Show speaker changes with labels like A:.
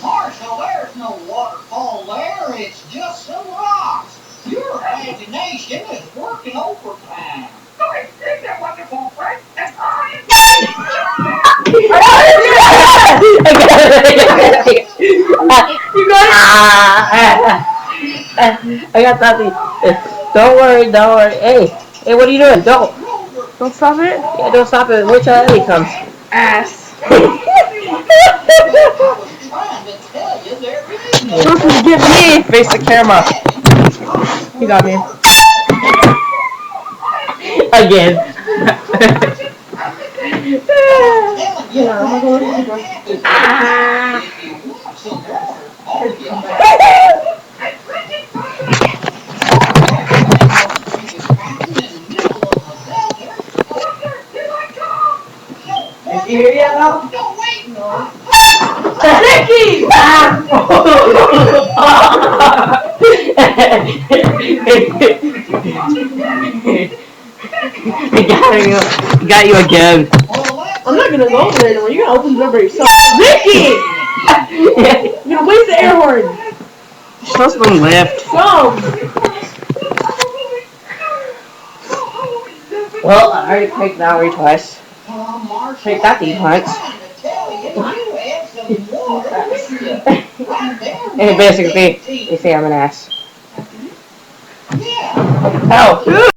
A: Marshall, there's no waterfall there. It's just some rocks. Your imagination is working overtime. Isn't that wonderful, Fred? And I
B: I got nothing. Don't worry, don't worry. Hey, what are you doing?
C: Don't stop it.
B: Yeah, don't stop it. Wait till Ellie comes.
C: Ass.
A: trying to tell you there is no
C: Don't forget me. Face the camera. You got me.
B: Again.
A: You hear that now? Don't wait, no.
B: Nicky! Got you again.
C: I'm not gonna go over there anymore. You gotta open the door by yourself. Nicky! You're gonna waste the air horn.
B: You're supposed to lift.
C: Go!
B: Well, I already picked that request. Pick that these hunts. And basically, they say I'm an ass. Oh!